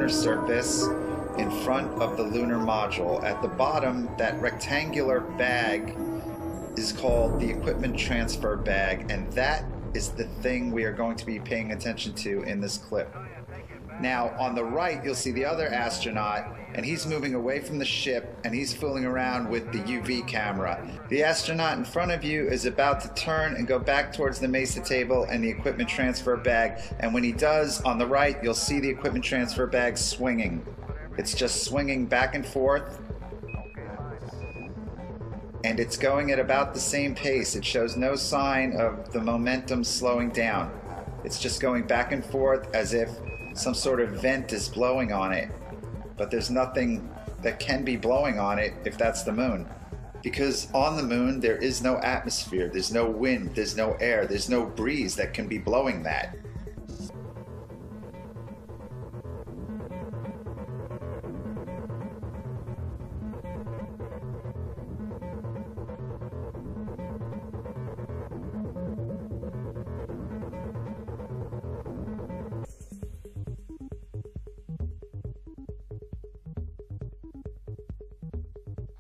Surface in front of the lunar module. At the bottom, that rectangular bag is called the equipment transfer bag, and that is the thing we are going to be paying attention to in this clip. Now, on the right, you'll see the other astronaut, and he's moving away from the ship, and he's fooling around with the UV camera. The astronaut in front of you is about to turn and go back towards the MESA table and the equipment transfer bag, and when he does, on the right, you'll see the equipment transfer bag swinging. It's just swinging back and forth, and it's going at about the same pace. It shows no sign of the momentum slowing down. It's just going back and forth as if some sort of vent is blowing on it. But there's nothing that can be blowing on it if that's the moon. Because on the moon, there is no atmosphere, there's no wind, there's no air, there's no breeze that can be blowing that.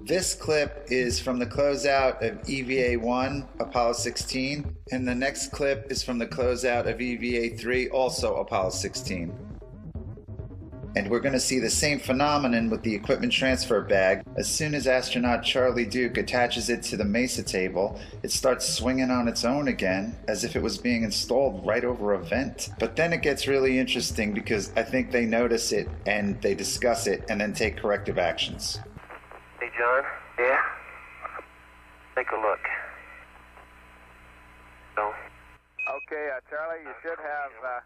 This clip is from the closeout of EVA-1, Apollo 16, and the next clip is from the closeout of EVA-3, also Apollo 16. And we're going to see the same phenomenon with the equipment transfer bag. As soon as astronaut Charlie Duke attaches it to the MESA table, it starts swinging on its own again, as if it was being installed right over a vent. But then it gets really interesting because I think they notice it and they discuss it and then take corrective actions. Hey, John? Yeah? Take a look. No. Okay, Charlie, you should have...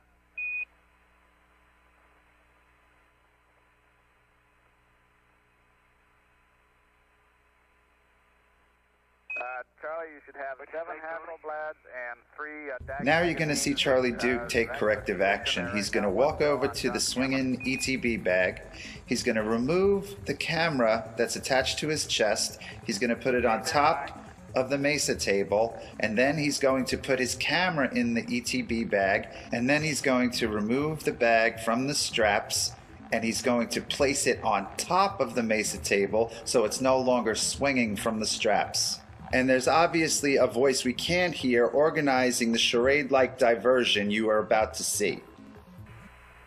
Charlie, you should have 7 Hasselblads and 3... Now you're going to see Charlie Duke take corrective action. He's going to walk over to the swinging ETB bag. He's going to remove the camera that's attached to his chest. He's going to put it on top of the Mesa table, and then he's going to put his camera in the ETB bag, and then he's going to remove the bag from the straps, and he's going to place it on top of the Mesa table so it's no longer swinging from the straps. And there's obviously a voice we can't hear organizing the charade-like diversion you are about to see.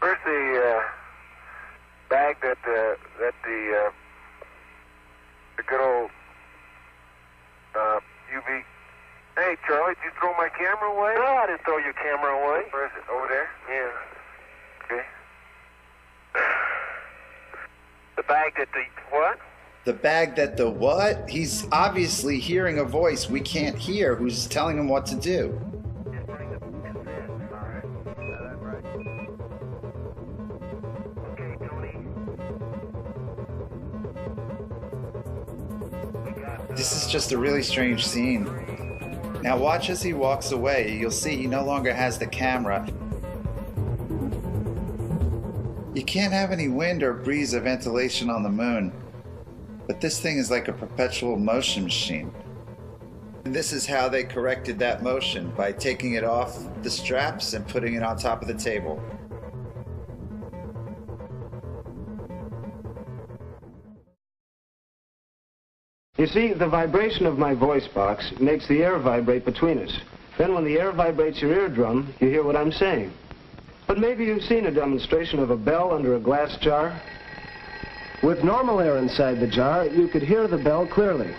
Where's the bag that the good old UV? Hey, Charlie, did you throw my camera away? No, I didn't throw your camera away. Where is it? Over there? Yeah. Okay. The bag that the what? The bag that the what? He's obviously hearing a voice we can't hear who's telling him what to do. This is just a really strange scene. Now watch as he walks away. You'll see he no longer has the camera. You can't have any wind or breeze or ventilation on the moon, but this thing is like a perpetual motion machine. And this is how they corrected that motion, by taking it off the straps and putting it on top of the table. You see, the vibration of my voice box makes the air vibrate between us. Then when the air vibrates your eardrum, you hear what I'm saying. But maybe you've seen a demonstration of a bell under a glass jar. With normal air inside the jar, you could hear the bell clearly.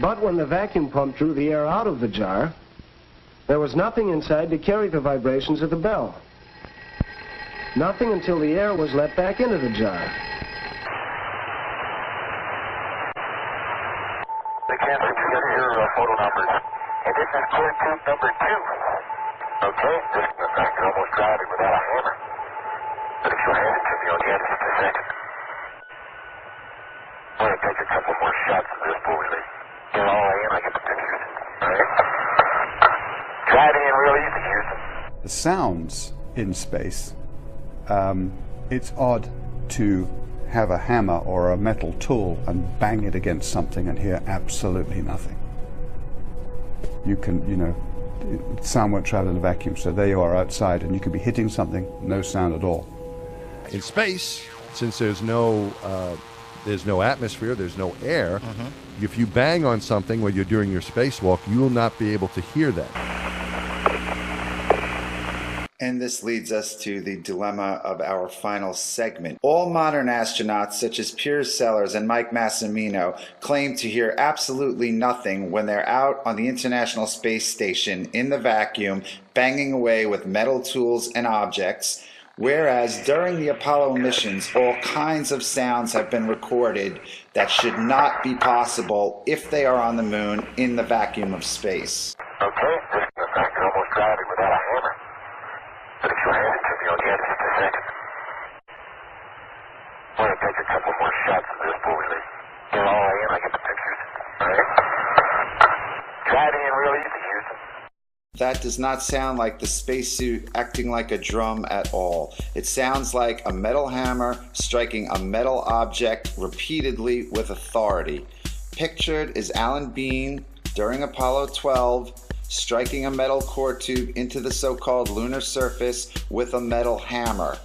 But when the vacuum pump drew the air out of the jar, there was nothing inside to carry the vibrations of the bell. Nothing until the air was let back into the jar. The camera, you got your photo numbers. And this is core tube number 2. Okay, just in fact, you're almost driving without a hammer. But if you'll hand it to me, I'll get it in a second. I'm going to take a couple more shots of this before we leave. Get all in, I get the pictures. Alright? Driving in real easy, Houston. The sounds in space, it's odd to have a hammer or a metal tool and bang it against something and hear absolutely nothing. You can, sound won't travel in a vacuum, so there you are outside and you could be hitting something, no sound at all. In space, since there's no atmosphere, there's no air, if you bang on something while you're doing your spacewalk, you will not be able to hear that. And this leads us to the dilemma of our final segment. All modern astronauts, such as Piers Sellers and Mike Massimino, claim to hear absolutely nothing when they're out on the International Space Station in the vacuum, banging away with metal tools and objects, whereas during the Apollo missions, all kinds of sounds have been recorded that should not be possible if they are on the moon in the vacuum of space. Okay, just in fact, you're almost driving without a hammer. But if you'll hand it to me, I'll get it in a second. I'm going to take a couple more shots of this before we leave. Get all in, I get the pictures. Alright? Driving in real easy, Houston. That does not sound like the spacesuit acting like a drum at all. It sounds like a metal hammer striking a metal object repeatedly with authority. Pictured is Alan Bean during Apollo 12 striking a metal core tube into the so-called lunar surface with a metal hammer.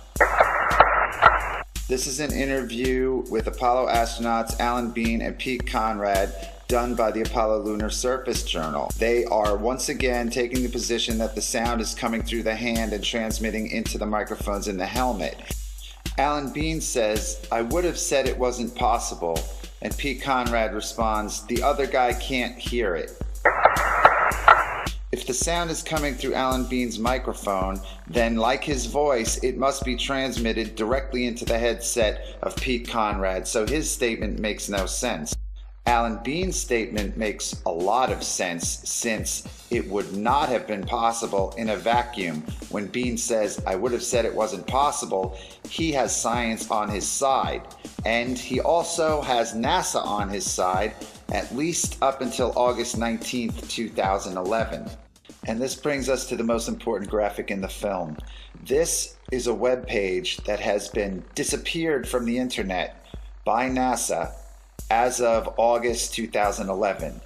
This is an interview with Apollo astronauts Alan Bean and Pete Conrad done by the Apollo Lunar Surface Journal. They are once again taking the position that the sound is coming through the hand and transmitting into the microphones in the helmet. Alan Bean says, "I would have said it wasn't possible," and Pete Conrad responds, "The other guy can't hear it." If the sound is coming through Alan Bean's microphone, then like his voice, it must be transmitted directly into the headset of Pete Conrad, so his statement makes no sense. Alan Bean's statement makes a lot of sense, since it would not have been possible in a vacuum. When Bean says, "I would have said it wasn't possible," he has science on his side. And he also has NASA on his side, at least up until August 19th, 2011. And this brings us to the most important graphic in the film. This is a web page that has been disappeared from the internet by NASA as of August 2011.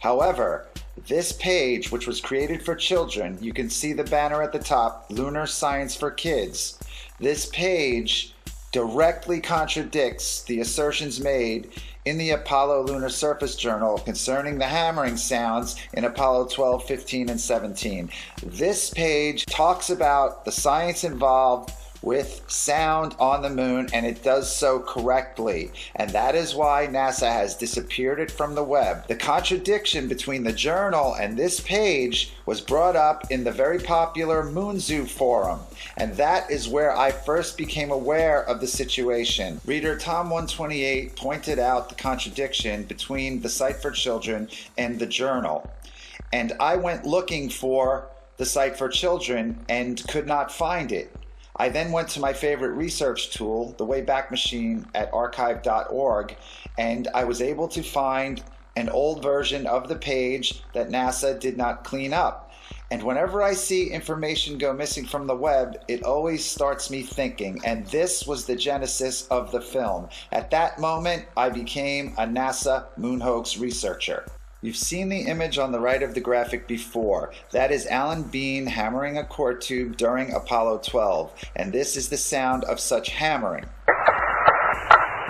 However, this page, which was created for children, you can see the banner at the top, Lunar Science for Kids. This page directly contradicts the assertions made in the Apollo Lunar Surface Journal concerning the hammering sounds in Apollo 12, 15, and 17. This page talks about the science involved with sound on the moon, and it does so correctly. And that is why NASA has disappeared it from the web. The contradiction between the journal and this page was brought up in the very popular Moon Zoo forum. And that is where I first became aware of the situation. Reader Tom128 pointed out the contradiction between the site for children and the journal. And I went looking for the site for children and could not find it. I then went to my favorite research tool, the Wayback Machine at archive.org, and I was able to find an old version of the page that NASA did not clean up. And whenever I see information go missing from the web, it always starts me thinking, and this was the genesis of the film. At that moment, I became a NASA moon hoax researcher. You've seen the image on the right of the graphic before. That is Alan Bean hammering a core tube during Apollo 12, and this is the sound of such hammering.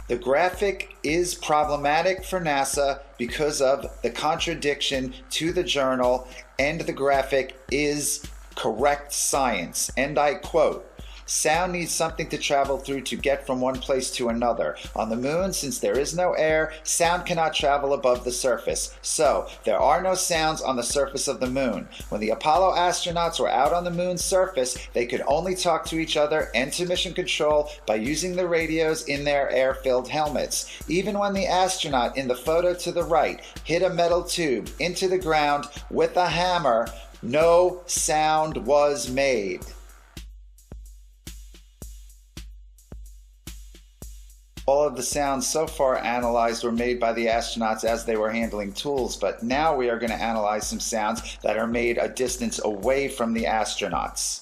The graphic is problematic for NASA because of the contradiction to the journal, and the graphic is correct science. And I quote, "Sound needs something to travel through to get from one place to another. On the moon, since there is no air, sound cannot travel above the surface. So, there are no sounds on the surface of the moon. When the Apollo astronauts were out on the moon's surface, they could only talk to each other and to mission control by using the radios in their air-filled helmets. Even when the astronaut in the photo to the right hit a metal tube into the ground with a hammer, no sound was made." All of the sounds so far analyzed were made by the astronauts as they were handling tools, but now we are going to analyze some sounds that are made a distance away from the astronauts.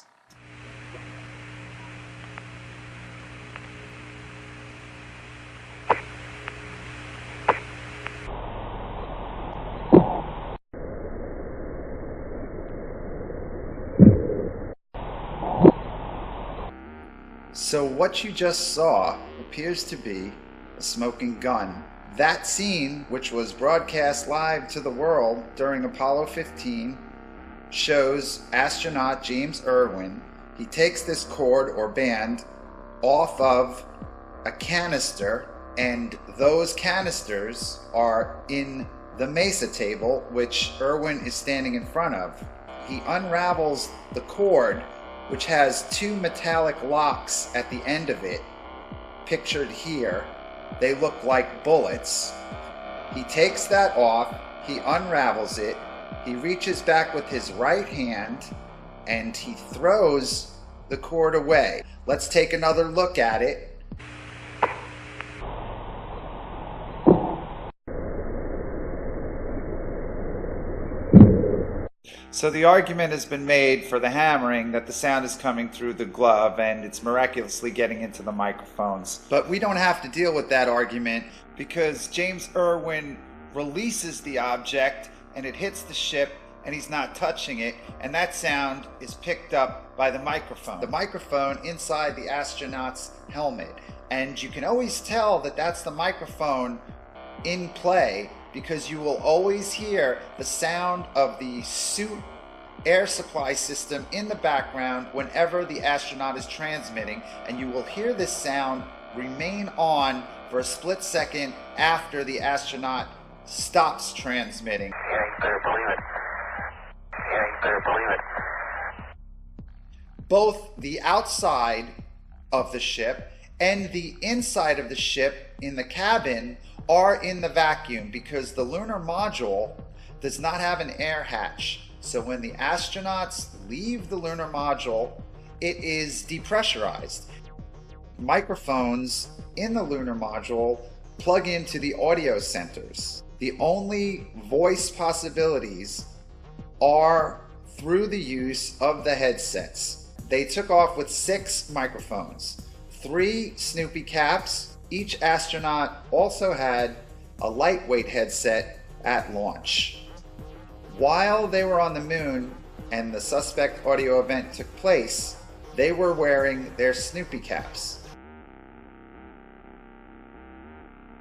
So what you just saw appears to be a smoking gun. That scene, which was broadcast live to the world during Apollo 15, shows astronaut James Irwin. He takes this cord or band off of a canister, and those canisters are in the mesa table, which Irwin is standing in front of. He unravels the cord, which has two metallic locks at the end of it, pictured here. They look like bullets. He takes that off, he unravels it, he reaches back with his right hand, and he throws the cord away. Let's take another look at it. So the argument has been made for the hammering that the sound is coming through the glove and it's miraculously getting into the microphones. But we don't have to deal with that argument because James Irwin releases the object and it hits the ship and he's not touching it, and that sound is picked up by the microphone inside the astronaut's helmet. And you can always tell that that's the microphone in play because you will always hear the sound of the suit air supply system in the background whenever the astronaut is transmitting, and you will hear this sound remain on for a split second after the astronaut stops transmitting. Yeah, you better believe it. Yeah, you better believe it. Both the outside of the ship and the inside of the ship in the cabin are in the vacuum because the lunar module does not have an air hatch. So when the astronauts leave the lunar module, it is depressurized. Microphones in the lunar module plug into the audio centers. The only voice possibilities are through the use of the headsets. They took off with 6 microphones, 3 Snoopy caps. Each astronaut also had a lightweight headset at launch. While they were on the moon and the suspect audio event took place, they were wearing their Snoopy caps.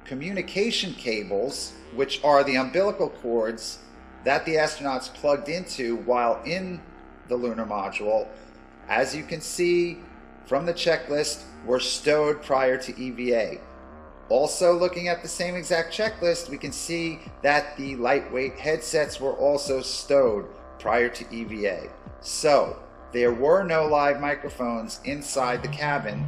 Communication cables, which are the umbilical cords that the astronauts plugged into while in the lunar module, as you can see from the checklist, were stowed prior to EVA. Also, looking at the same exact checklist, we can see that the lightweight headsets were also stowed prior to EVA. So, there were no live microphones inside the cabin.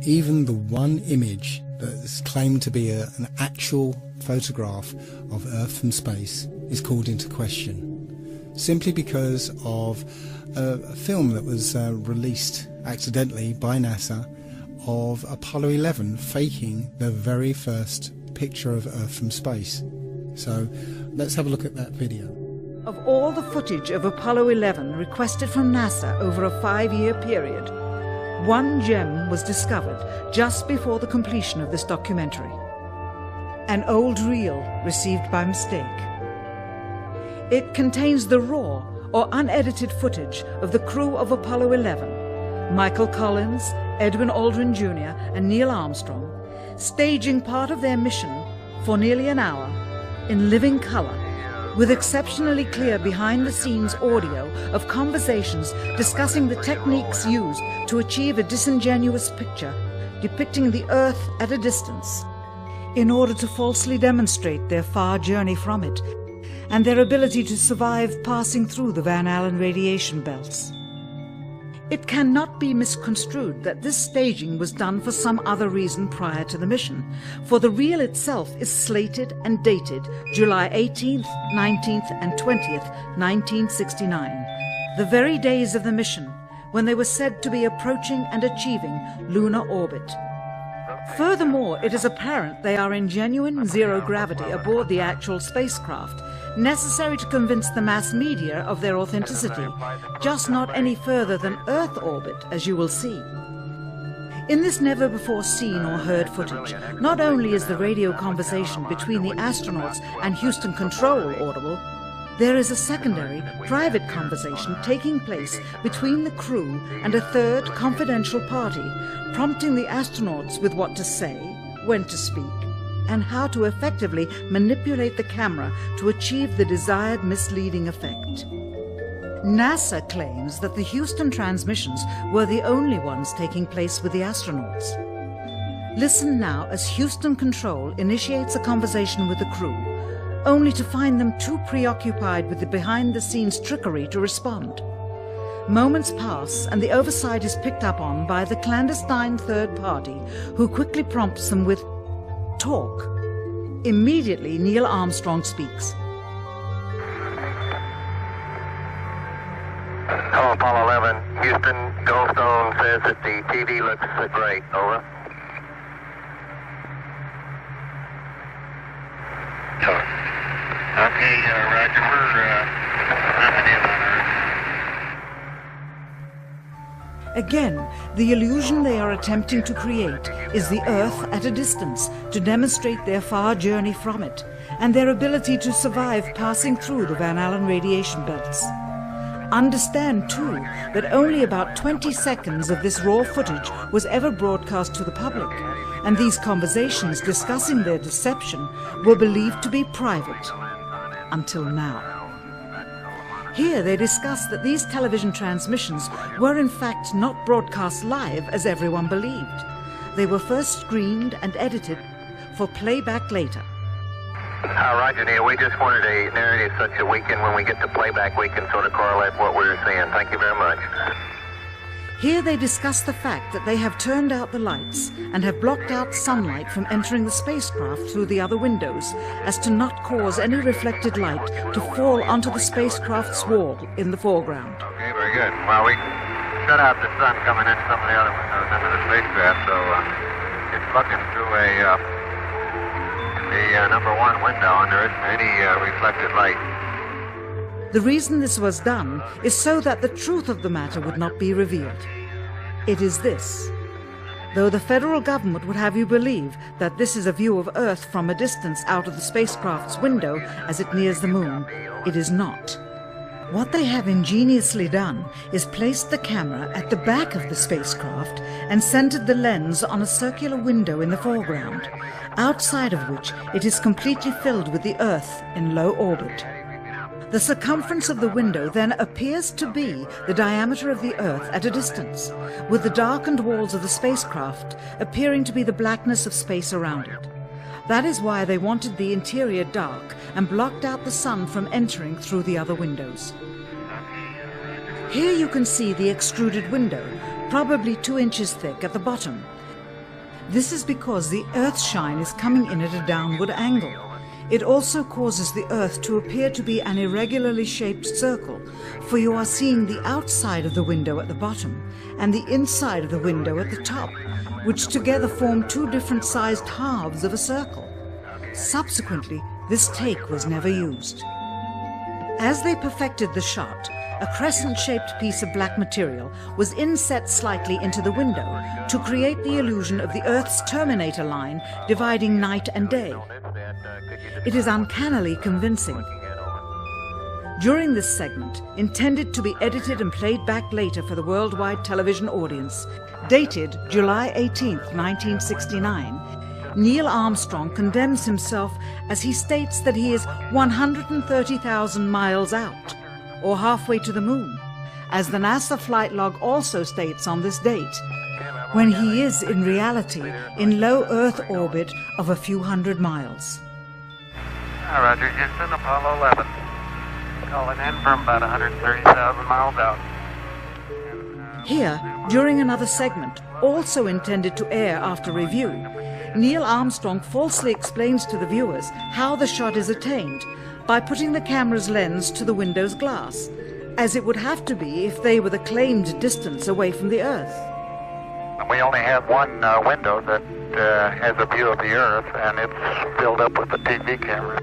Even the one image that is claimed to be an actual photograph of Earth from space is called into question, simply because of a film that was released accidentally by NASA of Apollo 11 faking the very first picture of Earth from space. So let's have a look at that video. Of all the footage of Apollo 11 requested from NASA over a 5-year period, one gem was discovered just before the completion of this documentary. An old reel received by mistake. It contains the raw or unedited footage of the crew of Apollo 11, Michael Collins, Edwin Aldrin Jr. and Neil Armstrong, staging part of their mission for nearly an hour in living color, with exceptionally clear behind-the-scenes audio of conversations discussing the techniques used to achieve a disingenuous picture depicting the Earth at a distance, in order to falsely demonstrate their far journey from it and their ability to survive passing through the Van Allen radiation belts. It cannot be misconstrued that this staging was done for some other reason prior to the mission, for the reel itself is slated and dated July 18th, 19th and 20th, 1969, the very days of the mission when they were said to be approaching and achieving lunar orbit. Furthermore, it is apparent they are in genuine zero gravity aboard the actual spacecraft, necessary to convince the mass media of their authenticity, just not any further than Earth orbit, as you will see. In this never-before-seen or heard footage, not only is the radio conversation between the astronauts and Houston Control audible, there is a secondary, private conversation taking place between the crew and a third confidential party, prompting the astronauts with what to say, when to speak, and how to effectively manipulate the camera to achieve the desired misleading effect. NASA claims that the Houston transmissions were the only ones taking place with the astronauts. Listen now as Houston Control initiates a conversation with the crew, only to find them too preoccupied with the behind-the-scenes trickery to respond. Moments pass and the oversight is picked up on by the clandestine third party, who quickly prompts them with talk. Immediately, Neil Armstrong speaks. Hello, Apollo 11. Houston, Goldstone says that the TV looks great. Over. Okay, Roger. We're wrapping in on Earth. Again, the illusion they are attempting to create is the Earth at a distance to demonstrate their far journey from it and their ability to survive passing through the Van Allen radiation belts. Understand, too, that only about 20 seconds of this raw footage was ever broadcast to the public, and these conversations discussing their deception were believed to be private, until now. Here they discuss that these television transmissions were in fact not broadcast live as everyone believed. They were first screened and edited for playback later. Roger, Neil. We just wanted a narrative such that we can, when we get to playback, we can sort of correlate what we were seeing. Thank you very much. Here they discuss the fact that they have turned out the lights and have blocked out sunlight from entering the spacecraft through the other windows, as to not cause any reflected light to fall onto the spacecraft's wall in the foreground. Okay, very good. Well, we shut out the sun coming in some of the other windows into the spacecraft, so it's looking through the number one window, and there isn't any reflected light. The reason this was done is so that the truth of the matter would not be revealed. It is this. Though the federal government would have you believe that this is a view of Earth from a distance out of the spacecraft's window as it nears the moon, it is not. What they have ingeniously done is placed the camera at the back of the spacecraft and centered the lens on a circular window in the foreground, outside of which it is completely filled with the Earth in low orbit. The circumference of the window then appears to be the diameter of the Earth at a distance, with the darkened walls of the spacecraft appearing to be the blackness of space around it. That is why they wanted the interior dark and blocked out the sun from entering through the other windows. Here you can see the extruded window, probably 2 inches thick at the bottom. This is because the Earth's shine is coming in at a downward angle. It also causes the Earth to appear to be an irregularly shaped circle, for you are seeing the outside of the window at the bottom and the inside of the window at the top, which together form 2 different sized halves of a circle. Subsequently, this take was never used. As they perfected the shot, a crescent-shaped piece of black material was inset slightly into the window to create the illusion of the Earth's terminator line dividing night and day. It is uncannily convincing. During this segment, intended to be edited and played back later for the worldwide television audience, dated July 18, 1969, Neil Armstrong condemns himself as he states that he is 130,000 miles out, or halfway to the moon, as the NASA flight log also states on this date, when he is in reality in low Earth orbit of a few hundred miles. Roger, Houston, Apollo 11. Calling in from about 130,000 miles out. Here, during another segment, also intended to air after review, Neil Armstrong falsely explains to the viewers how the shot is attained by putting the camera's lens to the window's glass, as it would have to be if they were the claimed distance away from the Earth. We only have one window that has a view of the Earth, and it's filled up with the TV camera.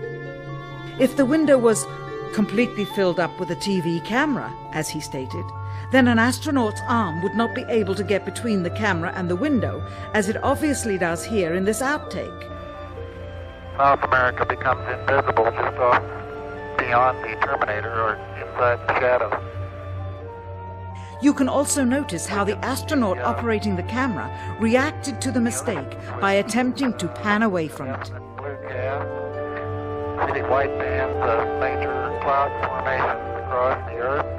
If the window was completely filled up with a TV camera, as he stated, then an astronaut's arm would not be able to get between the camera and the window, as it obviously does here in this outtake. South America becomes invisible just off beyond the terminator or inside the shadow. You can also notice how the astronaut operating the camera reacted to the mistake by attempting to pan away from it. Blue gas, city white bands of major cloud formations across the Earth.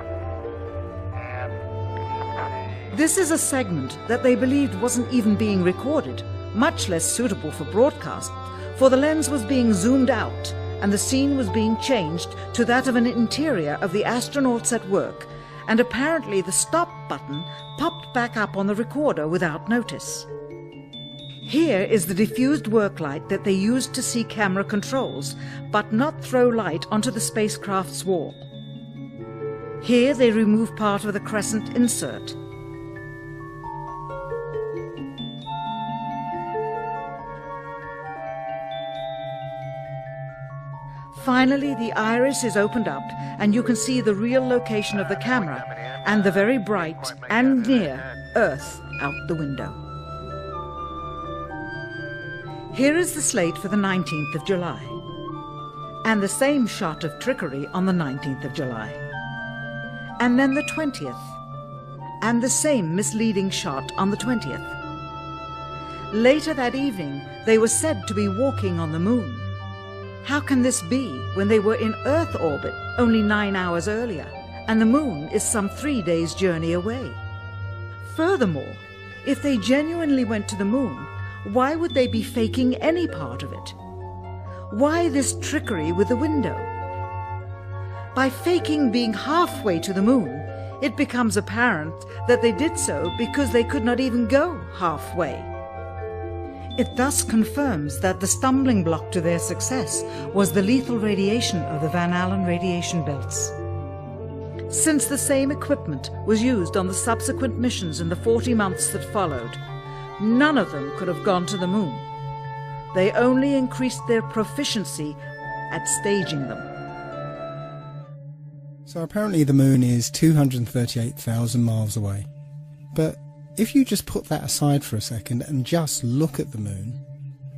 This is a segment that they believed wasn't even being recorded, much less suitable for broadcast, for the lens was being zoomed out and the scene was being changed to that of an interior of the astronauts at work, and apparently the stop button popped back up on the recorder without notice. Here is the diffused work light that they used to see camera controls, but not throw light onto the spacecraft's wall. Here they remove part of the crescent insert. Finally, the iris is opened up and you can see the real location of the camera and the very bright and near Earth out the window. Here is the slate for the 19th of July, and the same shot of trickery on the 19th of July, and then the 20th, and the same misleading shot on the 20th. Later that evening, they were said to be walking on the moon. How can this be when they were in Earth orbit only 9 hours earlier, and the moon is some 3 days' journey away? Furthermore, if they genuinely went to the moon, why would they be faking any part of it? Why this trickery with the window? By faking being halfway to the moon, it becomes apparent that they did so because they could not even go halfway. It thus confirms that the stumbling block to their success was the lethal radiation of the Van Allen radiation belts. Since the same equipment was used on the subsequent missions in the 40 months that followed, none of them could have gone to the moon. They only increased their proficiency at staging them. So apparently the moon is 238,000 miles away. But if you just put that aside for a second and just look at the moon,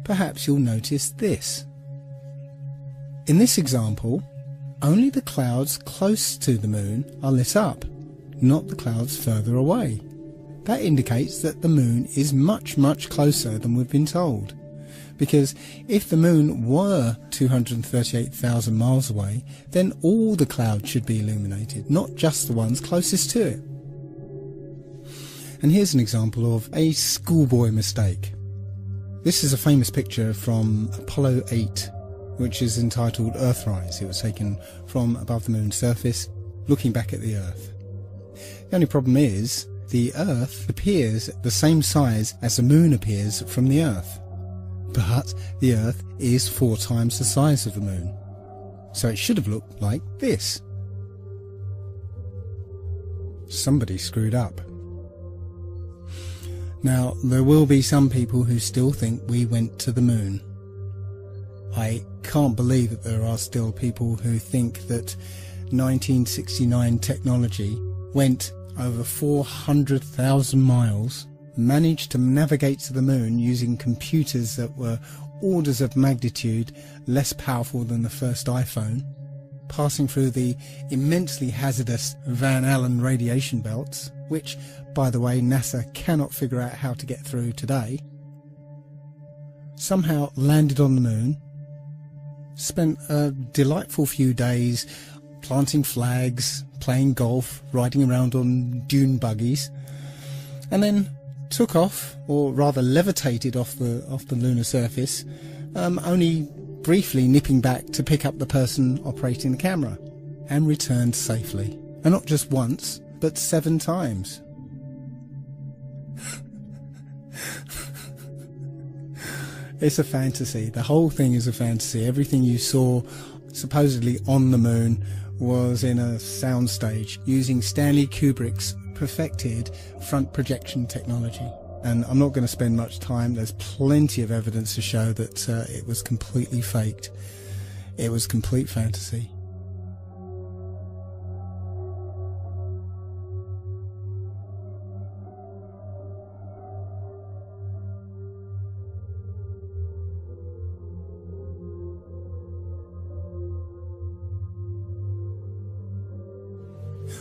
perhaps you'll notice this. In this example, only the clouds close to the moon are lit up, not the clouds further away. That indicates that the moon is much, much closer than we've been told. Because if the moon were 238,000 miles away, then all the clouds should be illuminated, not just the ones closest to it. And here's an example of a schoolboy mistake. This is a famous picture from Apollo 8, which is entitled Earthrise. It was taken from above the moon's surface, looking back at the Earth. The only problem is, the Earth appears the same size as the moon appears from the Earth. But the Earth is 4 times the size of the moon. So it should have looked like this. Somebody screwed up. Now, there will be some people who still think we went to the moon. I can't believe that there are still people who think that 1969 technology went over 400,000 miles, managed to navigate to the moon using computers that were orders of magnitude less powerful than the first iPhone, passing through the immensely hazardous Van Allen radiation belts, which, by the way, NASA cannot figure out how to get through today, somehow landed on the moon, spent a delightful few days planting flags, playing golf, riding around on dune buggies, and then took off, or rather levitated off the lunar surface, only briefly nipping back to pick up the person operating the camera, and returned safely. And not just once, but 7 times. It's a fantasy. The whole thing is a fantasy. Everything you saw supposedly on the moon was in a soundstage using Stanley Kubrick's perfected front projection technology. And I'm not going to spend much time. There's plenty of evidence to show that it was completely faked. It was complete fantasy.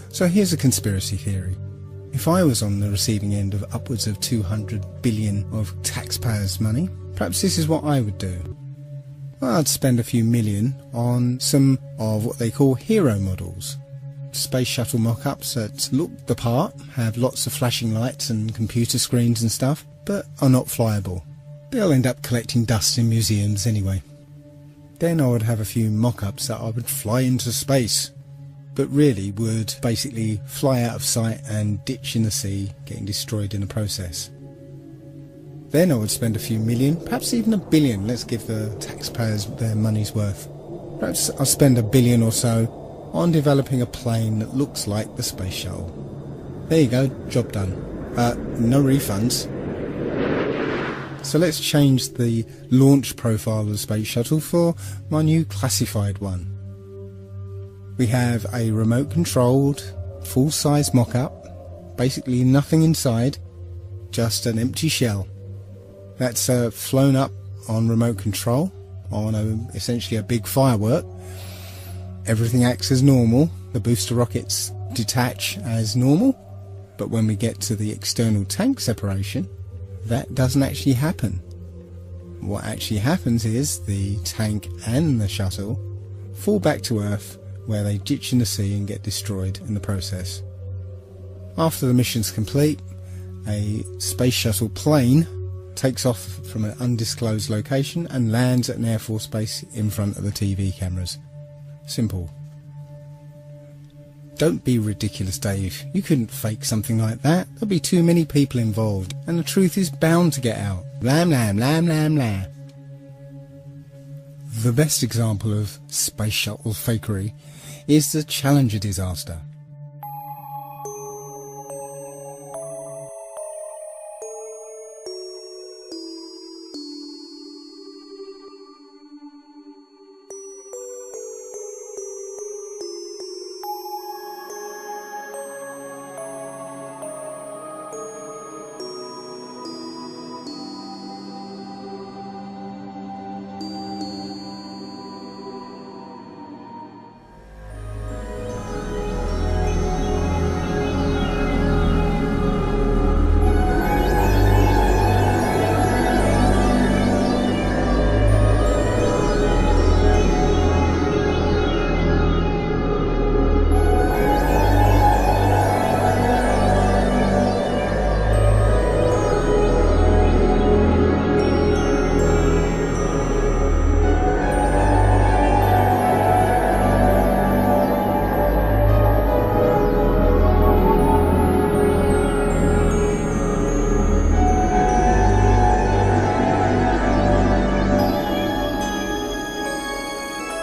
So here's a conspiracy theory. If I was on the receiving end of upwards of 200 billion of taxpayers' money, perhaps this is what I would do. I'd spend a few million on some of what they call hero models. Space shuttle mock-ups that look the part, have lots of flashing lights and computer screens and stuff, but are not flyable. They'll end up collecting dust in museums anyway. Then I would have a few mock-ups that I would fly into space, but really would basically fly out of sight and ditch in the sea, getting destroyed in the process. Then I would spend a few million, perhaps even a billion. Let's give the taxpayers their money's worth. Perhaps I'll spend $1 billion or so on developing a plane that looks like the space shuttle. There you go, job done. No refunds. So let's change the launch profile of the space shuttle for my new classified one. We have a remote controlled, full-size mock-up, basically nothing inside, just an empty shell. That's flown up on remote control, on essentially a big firework. Everything acts as normal, the booster rockets detach as normal, but when we get to the external tank separation, that doesn't actually happen. What actually happens is the tank and the shuttle fall back to Earth, where they ditch in the sea and get destroyed in the process. After the mission's complete, a space shuttle plane takes off from an undisclosed location and lands at an Air Force base in front of the TV cameras. Simple. Don't be ridiculous, Dave. You couldn't fake something like that. There'll be too many people involved, and the truth is bound to get out. Lam lam lam lam lam. The best example of space shuttle fakery is the Challenger disaster.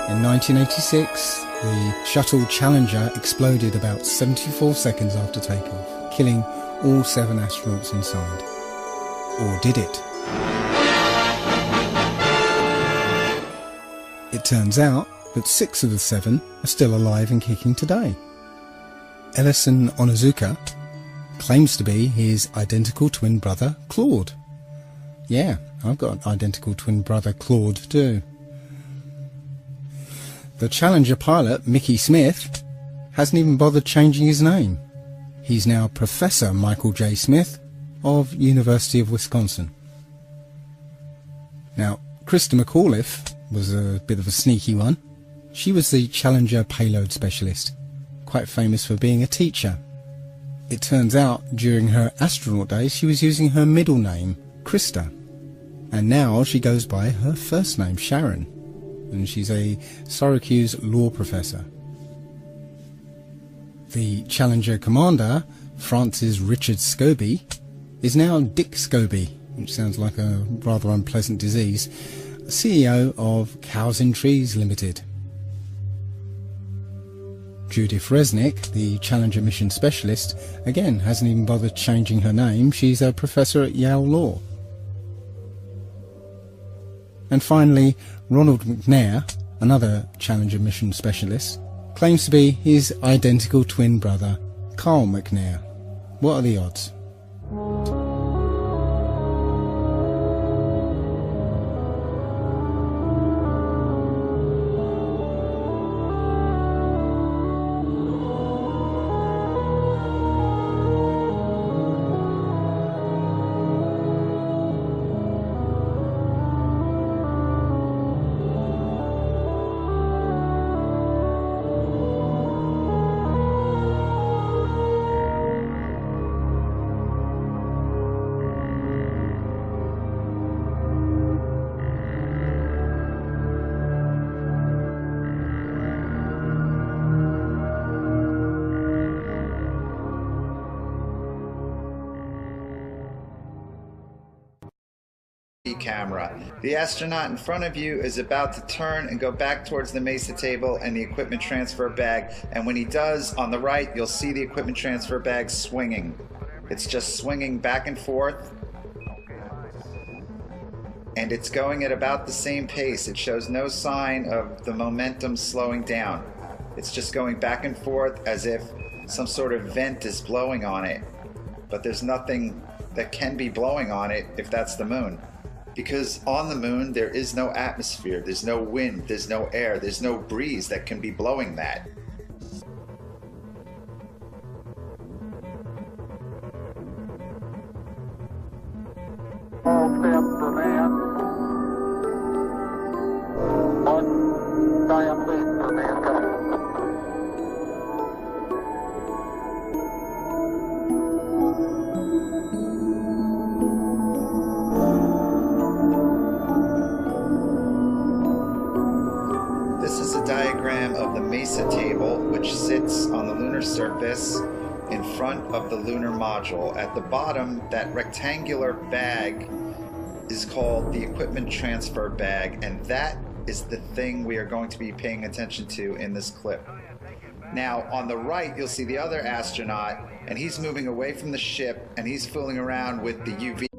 In 1986, the shuttle Challenger exploded about 74 seconds after takeoff, killing all 7 astronauts inside. Or did it? It turns out that 6 of the 7 are still alive and kicking today. Ellison Onizuka claims to be his identical twin brother, Claude. Yeah, I've got an identical twin brother, Claude, too. The Challenger pilot, Mickey Smith, hasn't even bothered changing his name. He's now Professor Michael J. Smith of University of Wisconsin. Now, Krista McAuliffe was a bit of a sneaky one. She was the Challenger payload specialist, quite famous for being a teacher. It turns out during her astronaut days she was using her middle name, Krista, and now she goes by her first name, Sharon, and she's a Syracuse law professor. The Challenger commander, Francis Richard Scobie, is now Dick Scobie, which sounds like a rather unpleasant disease, CEO of Cows in Trees Limited. Judith Resnick, the Challenger mission specialist, again hasn't even bothered changing her name. She's a professor at Yale Law. And finally, Ronald McNair, another Challenger mission specialist, claims to be his identical twin brother, Carl McNair. What are the odds? Camera. The astronaut in front of you is about to turn and go back towards the mesa table and the equipment transfer bag, and when he does, on the right you'll see the equipment transfer bag swinging. It's just swinging back and forth, and it's going at about the same pace. It shows no sign of the momentum slowing down. It's just going back and forth as if some sort of vent is blowing on it, but there's nothing that can be blowing on it if that's the moon. Because on the moon there is no atmosphere, there's no wind, there's no air, there's no breeze that can be blowing that. All steps for man. 1 giant leap for mankind. This is a diagram of the mesa table surface in front of the lunar module. At the bottom, that rectangular bag is called the equipment transfer bag, and that is the thing we are going to be paying attention to in this clip. Now, on the right, you'll see the other astronaut, and he's moving away from the ship, and he's fooling around with the UV